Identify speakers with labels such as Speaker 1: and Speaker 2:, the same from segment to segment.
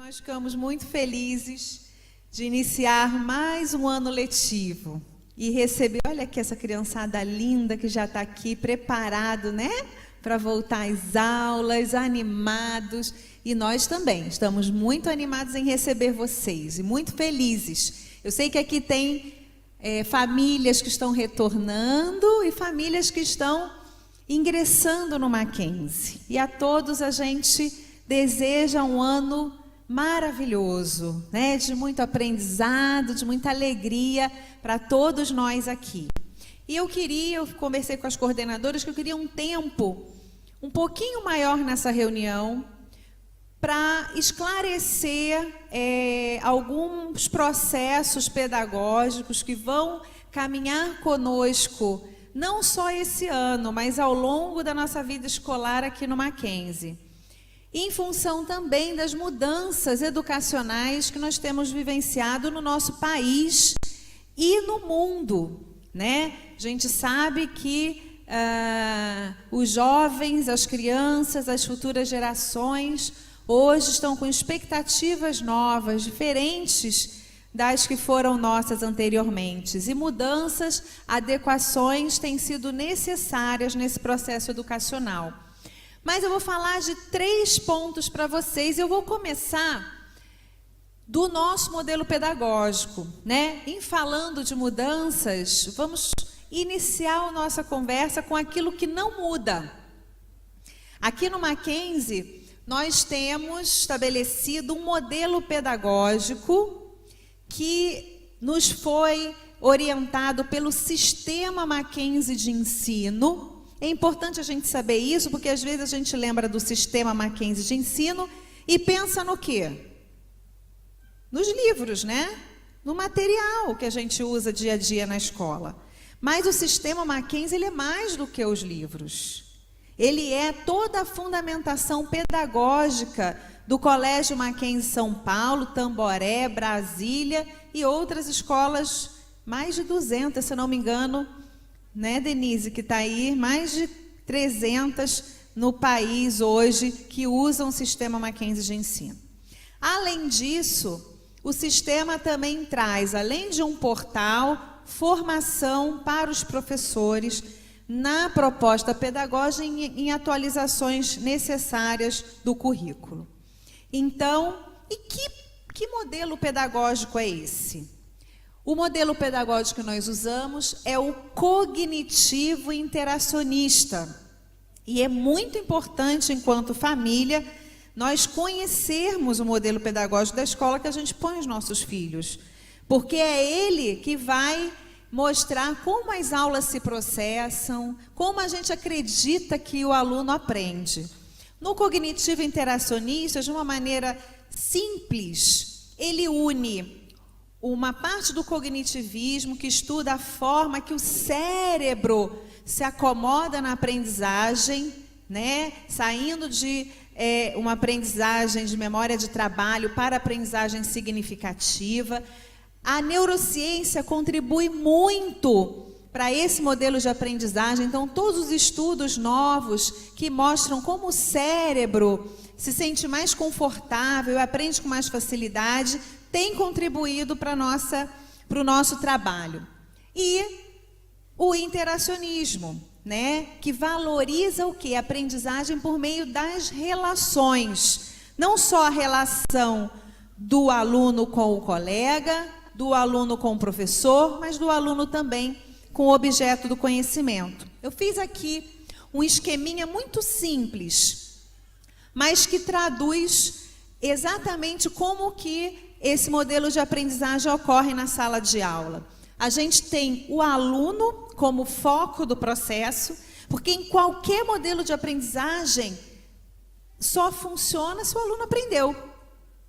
Speaker 1: Nós ficamos muito felizes de iniciar mais um ano letivo e receber, olha aqui essa criançada linda que já está aqui preparado, né? Para voltar às aulas, animados. E nós também estamos muito animados em receber vocês e muito felizes. Eu sei que aqui tem famílias que estão retornando e famílias que estão ingressando no Mackenzie. E a todos a gente deseja um ano maravilhoso, né? De muito aprendizado, de muita alegria para todos nós aqui. E eu conversei com as coordenadoras que eu queria um tempo um pouquinho maior nessa reunião para esclarecer alguns processos pedagógicos que vão caminhar conosco, não só esse ano, mas ao longo da nossa vida escolar aqui no Mackenzie. Em função também das mudanças educacionais que nós temos vivenciado no nosso país e no mundo, né? A gente sabe que os jovens, as crianças, as futuras gerações, hoje estão com expectativas novas, diferentes das que foram nossas anteriormente. E mudanças, adequações têm sido necessárias nesse processo educacional. Mas eu vou falar de 3 pontos para vocês. Eu vou começar do nosso modelo pedagógico, né? Em falando de mudanças, vamos iniciar a nossa conversa com aquilo que não muda. Aqui no Mackenzie, nós temos estabelecido um modelo pedagógico que nos foi orientado pelo sistema Mackenzie de ensino. É importante a gente saber isso, porque às vezes a gente lembra do sistema Mackenzie de ensino e pensa no quê? Nos livros, né? No material que a gente usa dia a dia na escola. Mas o sistema Mackenzie, ele é mais do que os livros. Ele é toda a fundamentação pedagógica do Colégio Mackenzie São Paulo, Tamboré, Brasília e outras escolas, mais de 200, se não me engano, né, Denise, que está aí, mais de 300 no país hoje que usam o sistema Mackenzie de ensino. Além disso, o sistema também traz, além de um portal, formação para os professores na proposta pedagógica em atualizações necessárias do currículo. Então, que modelo pedagógico é esse? O modelo pedagógico que nós usamos é o cognitivo interacionista. E é muito importante, enquanto família, nós conhecermos o modelo pedagógico da escola que a gente põe os nossos filhos. Porque é ele que vai mostrar como as aulas se processam, como a gente acredita que o aluno aprende. No cognitivo interacionista, de uma maneira simples, ele une uma parte do cognitivismo que estuda a forma que o cérebro se acomoda na aprendizagem, né? Saindo de uma aprendizagem de memória de trabalho para aprendizagem significativa. A neurociência contribui muito para esse modelo de aprendizagem. Então, todos os estudos novos que mostram como o cérebro se sente mais confortável, aprende com mais facilidade, tem contribuído para o nosso trabalho. E o interacionismo, né, que valoriza o quê? A aprendizagem por meio das relações. Não só a relação do aluno com o colega, do aluno com o professor, mas do aluno também com o objeto do conhecimento. Eu fiz aqui um esqueminha muito simples, mas que traduz exatamente como que esse modelo de aprendizagem ocorre na sala de aula. A gente tem o aluno como foco do processo, porque em qualquer modelo de aprendizagem só funciona se o aluno aprendeu,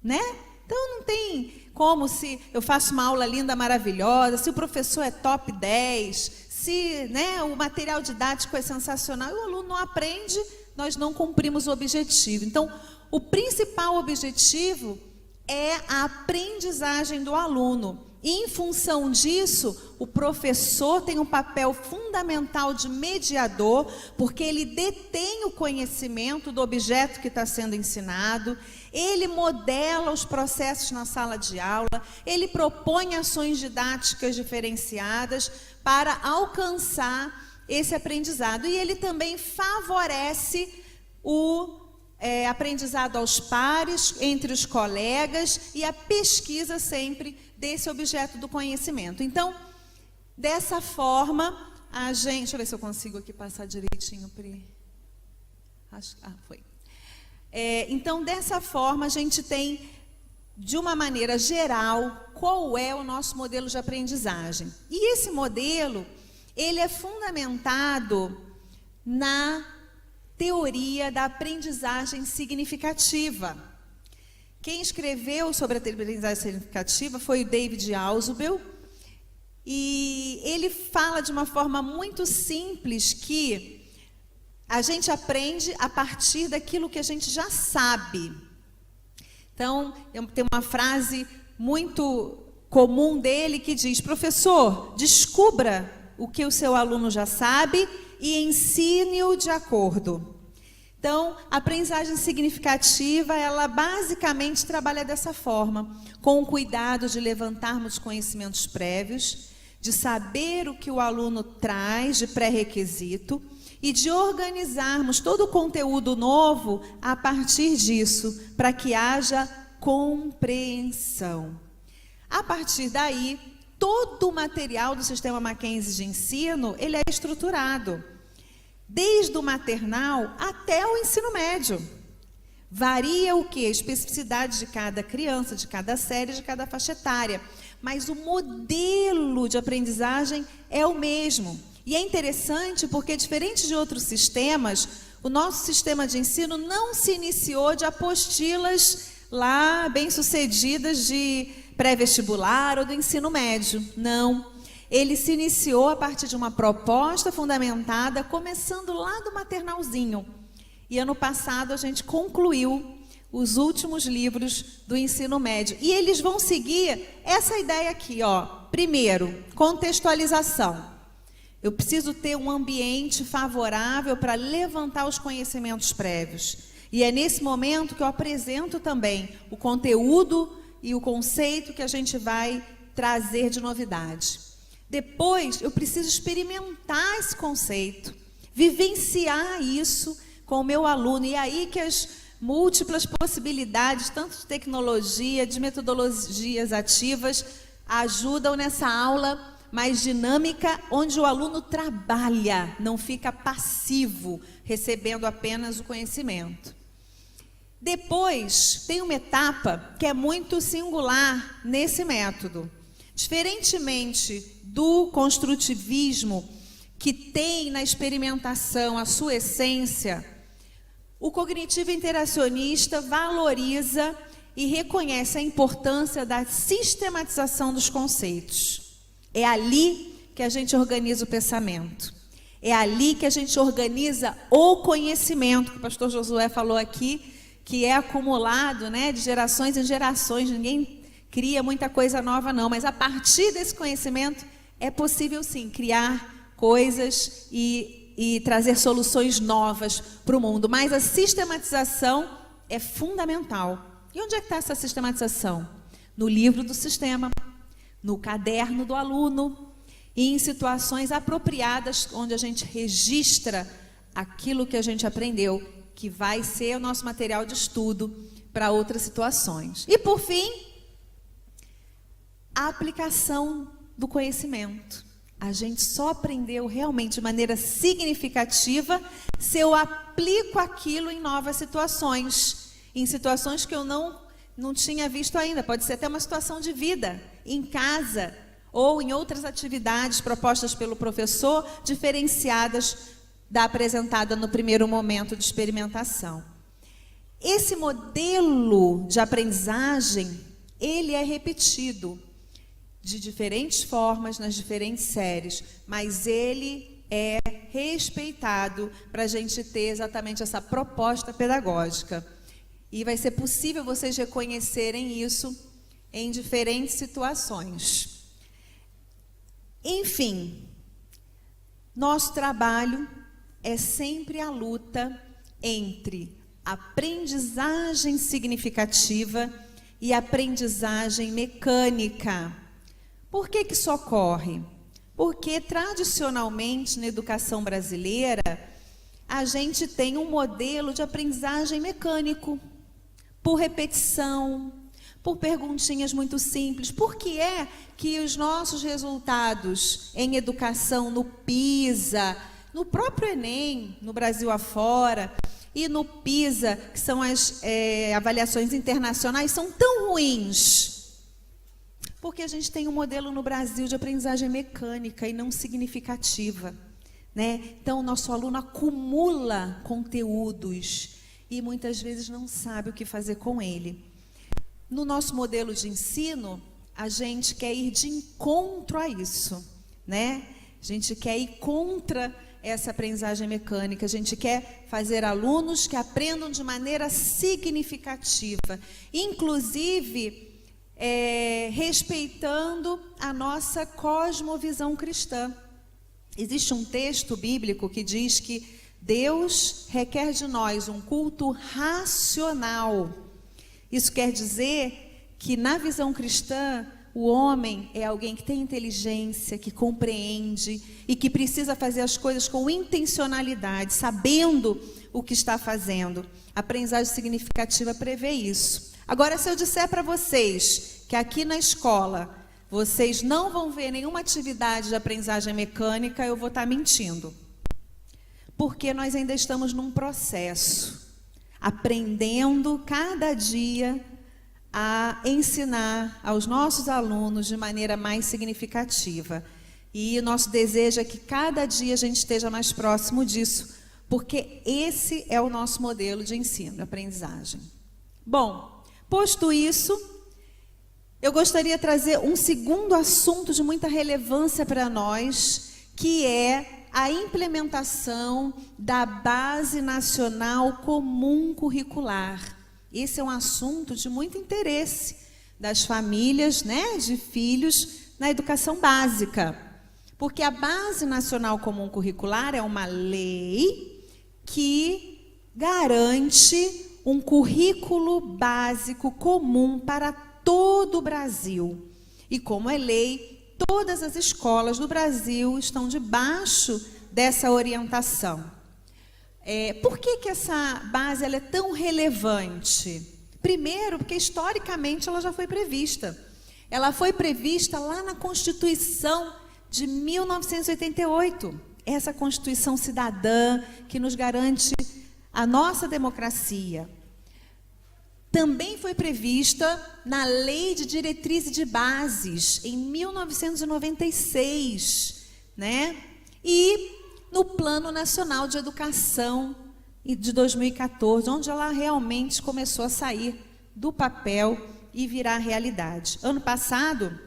Speaker 1: né? Então não tem como se eu faço uma aula linda, maravilhosa, se o professor é top 10, se, né, o material didático é sensacional e o aluno não aprende, nós não cumprimos o objetivo. Então, o principal objetivo é a aprendizagem do aluno. E, em função disso, o professor tem um papel fundamental de mediador, porque ele detém o conhecimento do objeto que está sendo ensinado, ele modela os processos na sala de aula, ele propõe ações didáticas diferenciadas para alcançar esse aprendizado. E ele também favorece o aprendizado aos pares, entre os colegas, e a pesquisa sempre desse objeto do conhecimento. Então, dessa forma, a gente... Deixa eu ver se eu consigo aqui passar direitinho, Pri. Foi. Então, dessa forma, a gente tem, de uma maneira geral, qual é o nosso modelo de aprendizagem. E esse modelo, ele é fundamentado na teoria da aprendizagem significativa. Quem escreveu sobre a aprendizagem significativa foi o David Ausubel, e ele fala de uma forma muito simples que a gente aprende a partir daquilo que a gente já sabe. Então, tem uma frase muito comum dele que diz: professor, descubra o que o seu aluno já sabe e ensine-o de acordo. Então, a aprendizagem significativa, ela basicamente trabalha dessa forma, com o cuidado de levantarmos conhecimentos prévios, de saber o que o aluno traz de pré-requisito e de organizarmos todo o conteúdo novo a partir disso, para que haja compreensão. A partir daí, todo o material do sistema Mackenzie de ensino, ele é estruturado, desde o maternal até o ensino médio. Varia o quê? A especificidade de cada criança, de cada série, de cada faixa etária. Mas o modelo de aprendizagem é o mesmo. E é interessante porque, diferente de outros sistemas, o nosso sistema de ensino não se iniciou de apostilas lá bem-sucedidas de pré-vestibular ou do ensino médio. Não. Ele se iniciou a partir de uma proposta fundamentada, começando lá do maternalzinho. E ano passado a gente concluiu os últimos livros do ensino médio. E eles vão seguir essa ideia aqui, ó. Primeiro, contextualização. Eu preciso ter um ambiente favorável para levantar os conhecimentos prévios. E é nesse momento que eu apresento também o conteúdo e o conceito que a gente vai trazer de novidade. Depois, eu preciso experimentar esse conceito, vivenciar isso com o meu aluno. E é aí que as múltiplas possibilidades, tanto de tecnologia, de metodologias ativas, ajudam nessa aula mais dinâmica, onde o aluno trabalha, não fica passivo, recebendo apenas o conhecimento. Depois, tem uma etapa que é muito singular nesse método. Diferentemente do construtivismo, que tem na experimentação a sua essência, o cognitivo interacionista valoriza e reconhece a importância da sistematização dos conceitos. É ali que a gente organiza o pensamento. É ali que a gente organiza o conhecimento, que o pastor Josué falou aqui, que é acumulado, né, de gerações em gerações. Ninguém cria muita coisa nova, não. Mas a partir desse conhecimento é possível, sim, criar coisas e trazer soluções novas para o mundo. Mas a sistematização é fundamental. E onde é que está essa sistematização? No livro do sistema, no caderno do aluno e em situações apropriadas, onde a gente registra aquilo que a gente aprendeu, que vai ser o nosso material de estudo para outras situações. E, por fim, a aplicação do conhecimento. A gente só aprendeu realmente de maneira significativa se eu aplico aquilo em novas situações, em situações que eu não tinha visto ainda. Pode ser até uma situação de vida, em casa, ou em outras atividades propostas pelo professor, diferenciadas da apresentada no primeiro momento de experimentação. Esse modelo de aprendizagem, ele é repetido de diferentes formas, nas diferentes séries, mas ele é respeitado para a gente ter exatamente essa proposta pedagógica. E vai ser possível vocês reconhecerem isso em diferentes situações. Enfim, nosso trabalho é sempre a luta entre aprendizagem significativa e aprendizagem mecânica. Por que que isso ocorre? Porque tradicionalmente na educação brasileira a gente tem um modelo de aprendizagem mecânico, por repetição, por perguntinhas muito simples. Por que é que os nossos resultados em educação no PISA, no próprio Enem, no Brasil afora, e no PISA, que são as avaliações internacionais, são tão ruins? Porque a gente tem um modelo no Brasil de aprendizagem mecânica e não significativa, né? Então, o nosso aluno acumula conteúdos e muitas vezes não sabe o que fazer com ele. No nosso modelo de ensino, a gente quer ir de encontro a isso, né? A gente quer ir contra essa aprendizagem mecânica, a gente quer fazer alunos que aprendam de maneira significativa, inclusive respeitando a nossa cosmovisão cristã. Existe um texto bíblico que diz que Deus requer de nós um culto racional. Isso quer dizer que na visão cristã, o homem é alguém que tem inteligência, que compreende e que precisa fazer as coisas com intencionalidade, sabendo o que está fazendo. A aprendizagem significativa prevê isso. Agora, se eu disser para vocês que aqui na escola vocês não vão ver nenhuma atividade de aprendizagem mecânica, eu vou estar mentindo. Porque nós ainda estamos num processo, aprendendo cada dia a ensinar aos nossos alunos de maneira mais significativa. E o nosso desejo é que cada dia a gente esteja mais próximo disso, porque esse é o nosso modelo de ensino, aprendizagem. Bom, posto isso, eu gostaria de trazer um segundo assunto de muita relevância para nós, que é a implementação da Base Nacional Comum Curricular. Esse é um assunto de muito interesse das famílias, né, de filhos na educação básica. Porque a Base Nacional Comum Curricular é uma lei que garante um currículo básico comum para todo o Brasil. E como é lei, todas as escolas do Brasil estão debaixo dessa orientação. Por que essa base ela é tão relevante? Primeiro, porque historicamente ela já foi prevista. Ela foi prevista lá na Constituição de 1988. Essa Constituição cidadã que nos garante a nossa democracia. Também foi prevista na Lei de Diretrizes de Bases, em 1996, né? E no Plano Nacional de Educação de 2014, onde ela realmente começou a sair do papel e virar realidade. Ano passado,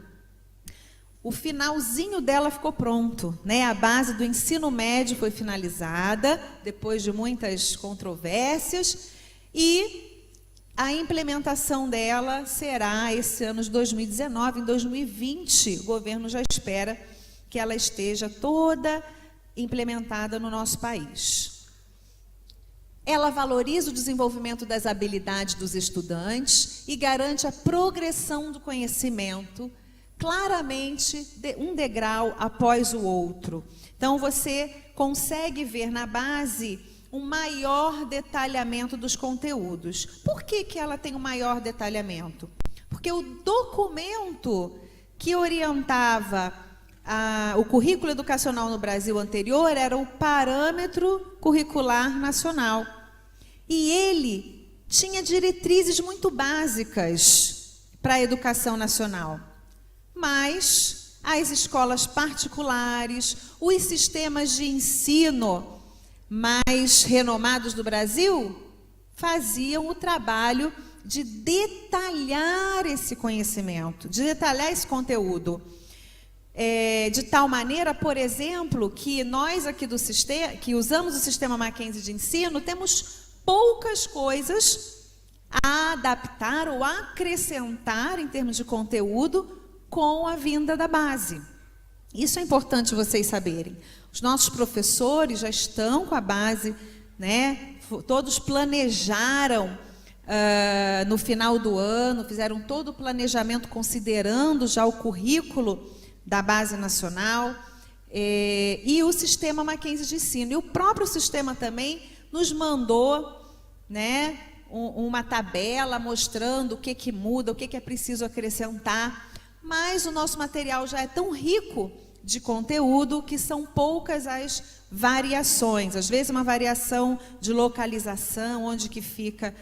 Speaker 1: o finalzinho dela ficou pronto, né? A base do ensino médio foi finalizada, depois de muitas controvérsias, e a implementação dela será esse ano de 2019, em 2020, o governo já espera que ela esteja toda implementada no nosso país. Ela valoriza o desenvolvimento das habilidades dos estudantes e garante a progressão do conhecimento, claramente um degrau após o outro. Então, você consegue ver na base um maior detalhamento dos conteúdos. Por que ela tem um maior detalhamento? Porque o documento que orientava o currículo educacional no Brasil anterior era o Parâmetro Curricular Nacional. E ele tinha diretrizes muito básicas para a educação nacional. Mas as escolas particulares, os sistemas de ensino mais renomados do Brasil faziam o trabalho de detalhar esse conhecimento, de detalhar esse conteúdo. De tal maneira, por exemplo, que nós aqui do sistema, que usamos o sistema Mackenzie de ensino, temos poucas coisas a adaptar ou acrescentar em termos de conteúdo com a vinda da base. Isso é importante vocês saberem. Os nossos professores já estão com a base, né, Todos planejaram no final do ano, fizeram todo o planejamento considerando já o currículo da Base Nacional e o Sistema Mackenzie de Ensino. E o próprio sistema também nos mandou, né, uma tabela mostrando o que muda, o que é preciso acrescentar, mas o nosso material já é tão rico de conteúdo que são poucas as variações. Às vezes uma variação de localização, onde que fica,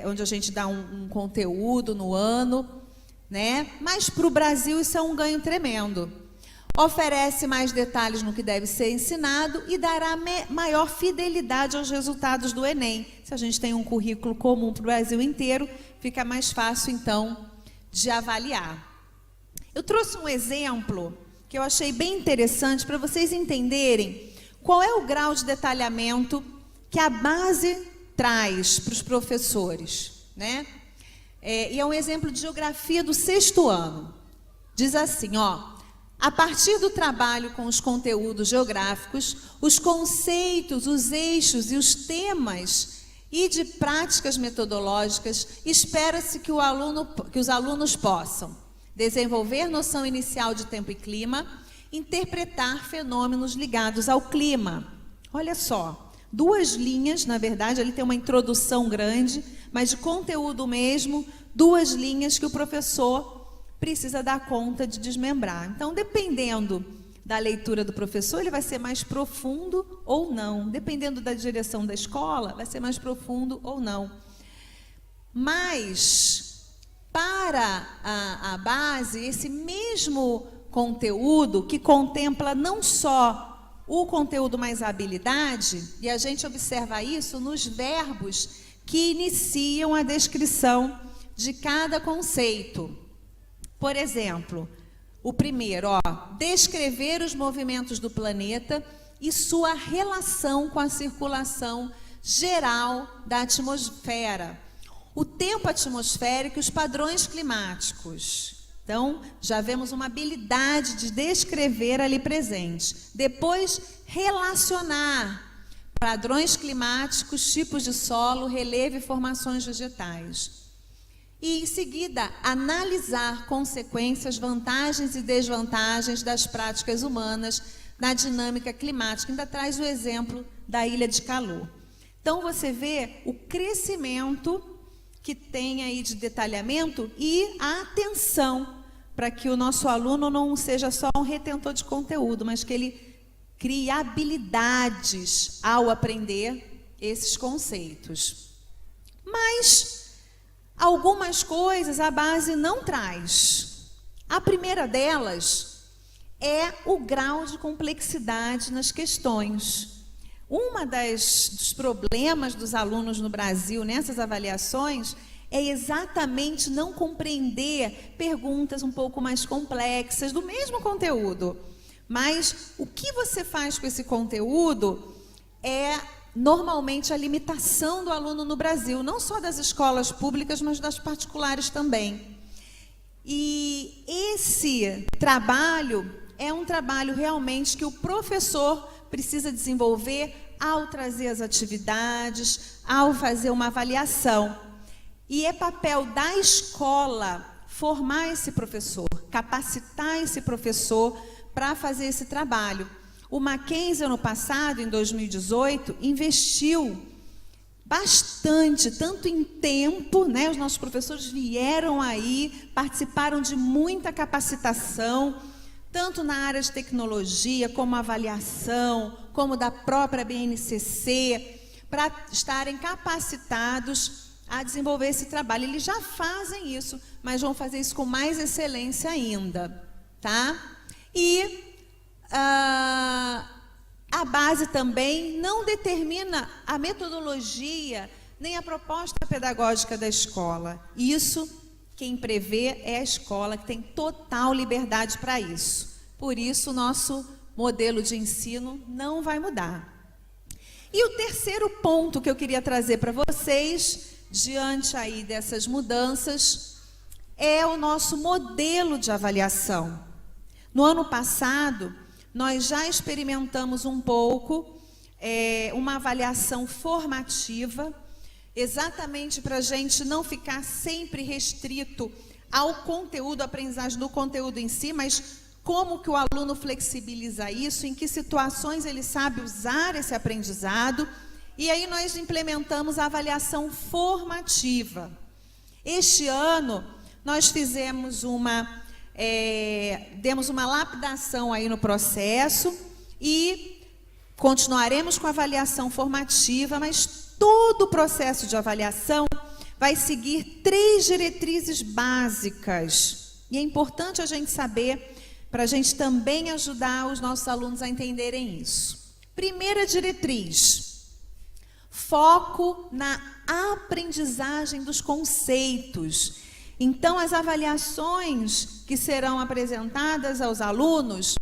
Speaker 1: onde a gente dá um conteúdo no ano, né? Mas para o Brasil isso é um ganho tremendo. Oferece mais detalhes no que deve ser ensinado e dará maior fidelidade aos resultados do Enem. Se a gente tem um currículo comum para o Brasil inteiro, fica mais fácil, então, de avaliar. Eu trouxe um exemplo que eu achei bem interessante para vocês entenderem qual é o grau de detalhamento que a base traz para os professores, né? E é um exemplo de geografia do 6º ano. Diz assim, ó: a partir do trabalho com os conteúdos geográficos, os conceitos, os eixos e os temas e de práticas metodológicas, espera-se que os alunos possam desenvolver noção inicial de tempo e clima, interpretar fenômenos ligados ao clima. Olha só, 2 linhas, na verdade, ali tem uma introdução grande, mas de conteúdo mesmo, 2 linhas que o professor precisa dar conta de desmembrar. Então, dependendo da leitura do professor, ele vai ser mais profundo ou não. Dependendo da direção da escola, vai ser mais profundo ou não. Mas, para a base, esse mesmo conteúdo, que contempla não só o conteúdo, mas a habilidade, e a gente observa isso nos verbos que iniciam a descrição de cada conceito. Por exemplo, o primeiro, descrever os movimentos do planeta e sua relação com a circulação geral da atmosfera, o tempo atmosférico e os padrões climáticos. Então, já vemos uma habilidade de descrever ali presente. Depois, relacionar padrões climáticos, tipos de solo, relevo e formações vegetais. E, em seguida, analisar consequências, vantagens e desvantagens das práticas humanas na dinâmica climática. Ainda traz o exemplo da ilha de calor. Então, você vê o crescimento que tem aí de detalhamento e a atenção para que o nosso aluno não seja só um retentor de conteúdo, mas que ele crie habilidades ao aprender esses conceitos. Mas algumas coisas a base não traz. A primeira delas é o grau de complexidade nas questões. Dos problemas dos alunos no Brasil nessas avaliações é exatamente não compreender perguntas um pouco mais complexas do mesmo conteúdo. Mas o que você faz com esse conteúdo é normalmente a limitação do aluno no Brasil, não só das escolas públicas, mas das particulares também. E esse trabalho é um trabalho realmente que o professor precisa desenvolver ao trazer as atividades, ao fazer uma avaliação. E é papel da escola formar esse professor, capacitar esse professor para fazer esse trabalho. O Mackenzie, ano passado, em 2018, investiu bastante, tanto em tempo, né? Os nossos professores vieram aí, participaram de muita capacitação, tanto na área de tecnologia, como avaliação, como da própria BNCC, para estarem capacitados a desenvolver esse trabalho. Eles já fazem isso, mas vão fazer isso com mais excelência ainda, tá? E a base também não determina a metodologia nem a proposta pedagógica da escola. Isso, quem prevê é a escola, que tem total liberdade para isso. Por isso, o nosso modelo de ensino não vai mudar. E o terceiro ponto que eu queria trazer para vocês, diante aí dessas mudanças, é o nosso modelo de avaliação. No ano passado, nós já experimentamos um pouco uma avaliação formativa, exatamente para a gente não ficar sempre restrito ao conteúdo, à aprendizagem do conteúdo em si, mas como que o aluno flexibiliza isso, em que situações ele sabe usar esse aprendizado. E aí nós implementamos a avaliação formativa. Este ano, nós fizemos demos uma lapidação aí no processo e continuaremos com a avaliação formativa, mas todo o processo de avaliação vai seguir 3 diretrizes básicas. E é importante a gente saber, para a gente também ajudar os nossos alunos a entenderem isso. Primeira diretriz: foco na aprendizagem dos conceitos. Então, as avaliações que serão apresentadas aos alunos,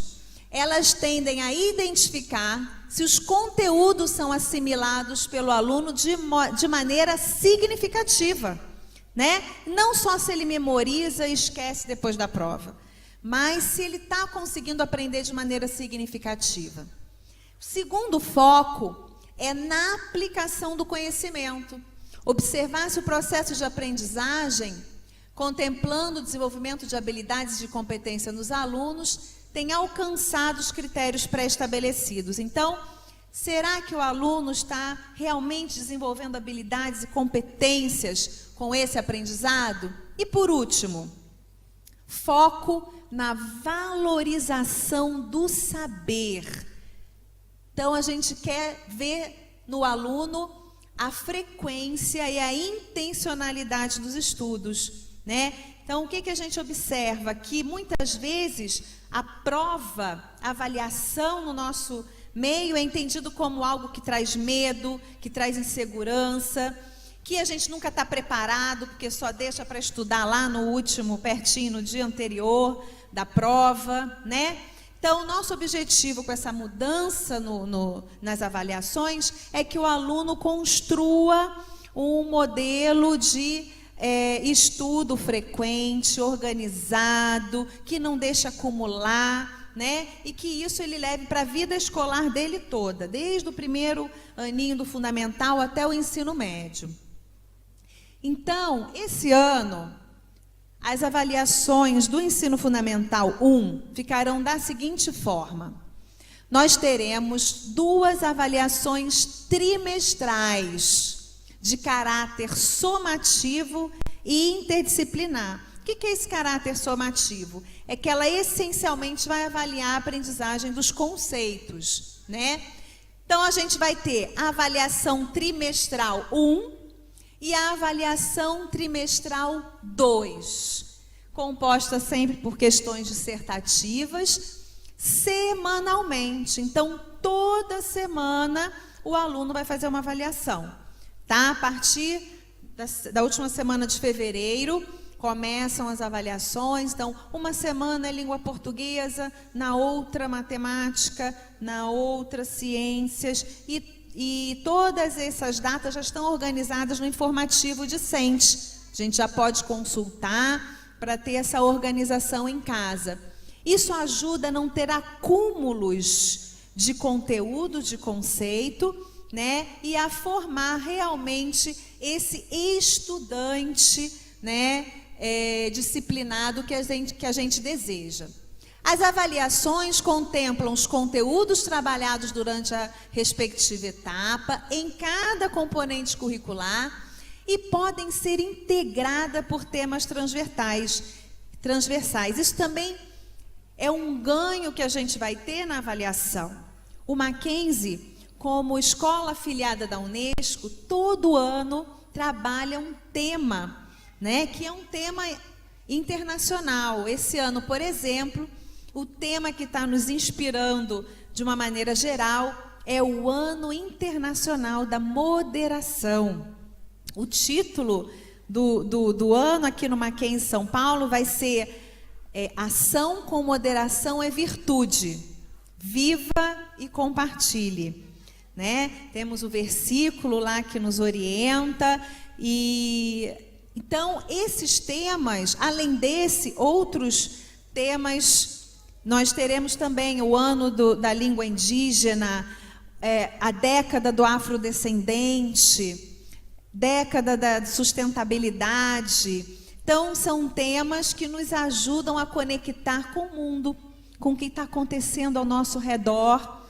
Speaker 1: elas tendem a identificar se os conteúdos são assimilados pelo aluno de maneira significativa, né? Não só se ele memoriza e esquece depois da prova, mas se ele está conseguindo aprender de maneira significativa. O segundo foco é na aplicação do conhecimento. Observar se o processo de aprendizagem, contemplando o desenvolvimento de habilidades e de competência nos alunos, tem alcançado os critérios pré-estabelecidos. Então, será que o aluno está realmente desenvolvendo habilidades e competências com esse aprendizado? E por último, foco na valorização do saber. Então, a gente quer ver no aluno a frequência e a intencionalidade dos estudos, né? Então, o que a gente observa? Que muitas vezes a prova, a avaliação no nosso meio é entendido como algo que traz medo, que traz insegurança, que a gente nunca está preparado, porque só deixa para estudar lá no último, pertinho, no dia anterior da prova, né? Então, o nosso objetivo com essa mudança nas avaliações é que o aluno construa um modelo de estudo frequente, organizado, que não deixa acumular, né? E que isso ele leve para a vida escolar dele toda, desde o primeiro aninho do fundamental até o ensino médio. Então, esse ano, as avaliações do ensino fundamental 1 ficarão da seguinte forma: nós teremos 2 avaliações trimestrais de caráter somativo e interdisciplinar. O que é esse caráter somativo? É que ela essencialmente vai avaliar a aprendizagem dos conceitos, né? Então, a gente vai ter a avaliação trimestral 1 e a avaliação trimestral 2, composta sempre por questões dissertativas, semanalmente. Então, toda semana o aluno vai fazer uma avaliação, tá? A partir da última semana de fevereiro, começam as avaliações. Então, uma semana é língua portuguesa, na outra matemática, na outra ciências, e todas essas datas já estão organizadas no informativo discente. A gente já pode consultar para ter essa organização em casa. Isso ajuda a não ter acúmulos de conteúdo, de conceito, né? E a formar realmente esse estudante, né, disciplinado que a gente deseja. As avaliações contemplam os conteúdos trabalhados durante a respectiva etapa, em cada componente curricular, e podem ser integradas por temas transversais. Isso também é um ganho que a gente vai ter na avaliação. O Mackenzie, como escola afiliada da Unesco, todo ano trabalha um tema, né, que é um tema internacional. Esse ano, por exemplo, o tema que está nos inspirando de uma maneira geral é o Ano Internacional da Moderação. O título do ano aqui no Mackenzie São Paulo vai ser Ação com Moderação é Virtude. Viva e compartilhe, né? Temos o versículo lá que nos orienta. E então, esses temas, além desse, outros temas, nós teremos também o ano da língua indígena, a década do afrodescendente, década da sustentabilidade. Então, são temas que nos ajudam a conectar com o mundo, com o que está acontecendo ao nosso redor.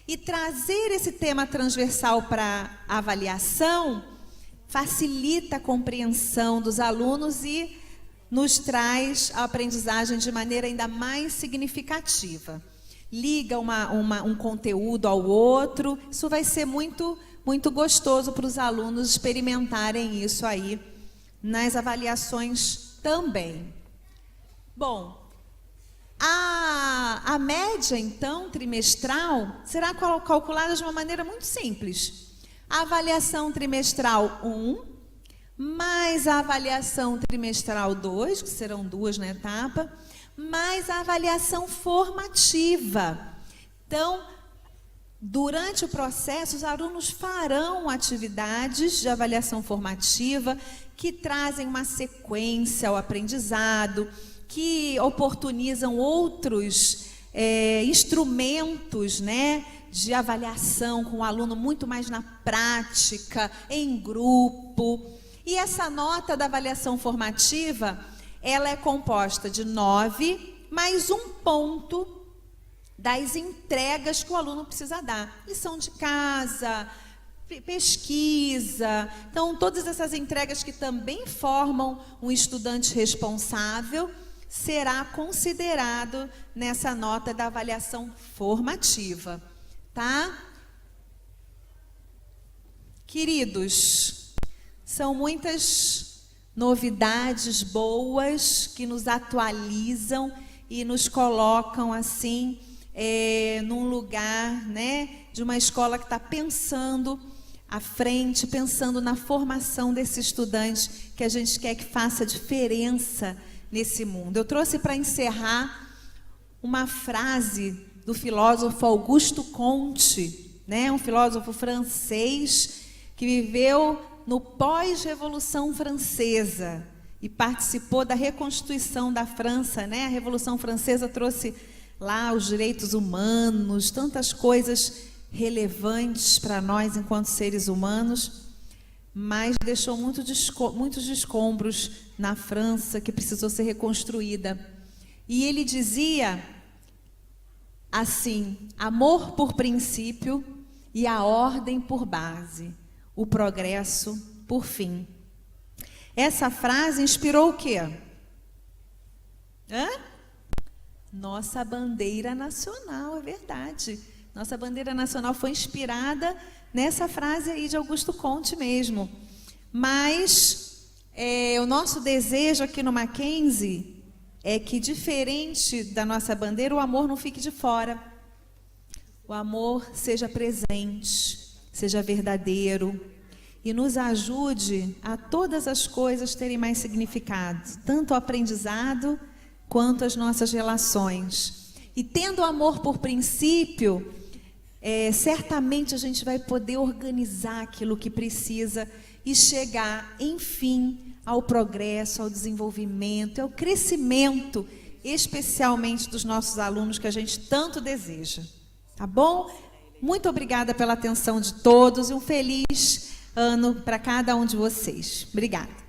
Speaker 1: E trazer esse tema transversal para a avaliação facilita a compreensão dos alunos e nos traz a aprendizagem de maneira ainda mais significativa. Liga um conteúdo ao outro, isso vai ser muito, muito gostoso para os alunos experimentarem isso aí nas avaliações também. Bom, a média, então, trimestral, será calculada de uma maneira muito simples. A avaliação trimestral 1, mais a avaliação trimestral 2, que serão 2 na etapa, mais a avaliação formativa. Então, durante o processo, os alunos farão atividades de avaliação formativa que trazem uma sequência ao aprendizado, que oportunizam outros instrumentos, né, de avaliação com o aluno muito mais na prática, em grupo. E essa nota da avaliação formativa, ela é composta de 9 mais 1 ponto das entregas que o aluno precisa dar. Lição de casa, pesquisa. Então, todas essas entregas que também formam um estudante responsável, será considerado nessa nota da avaliação formativa, tá? Queridos, são muitas novidades boas que nos atualizam e nos colocam assim num lugar, né, de uma escola que está pensando à frente, pensando na formação desse estudante que a gente quer que faça diferença nesse mundo. Eu trouxe para encerrar uma frase do filósofo Auguste Comte, né, um filósofo francês que viveu no pós-Revolução Francesa e participou da reconstituição da França, né? A Revolução Francesa trouxe lá os direitos humanos, tantas coisas relevantes para nós enquanto seres humanos, mas deixou muitos escombros na França que precisou ser reconstruída. E ele dizia assim: amor por princípio e a ordem por base, o progresso por fim. Essa frase inspirou o quê? Nossa bandeira nacional, é verdade. Nossa bandeira nacional foi inspirada nessa frase aí de Auguste Comte mesmo. Mas o nosso desejo aqui no Mackenzie é que, diferente da nossa bandeira, o amor não fique de fora. O amor seja presente, seja verdadeiro e nos ajude a todas as coisas terem mais significado, tanto o aprendizado quanto as nossas relações. E tendo o amor por princípio, certamente a gente vai poder organizar aquilo que precisa e chegar, enfim, ao progresso, ao desenvolvimento, ao crescimento, especialmente dos nossos alunos que a gente tanto deseja. Tá bom? Muito obrigada pela atenção de todos e um feliz ano para cada um de vocês. Obrigada.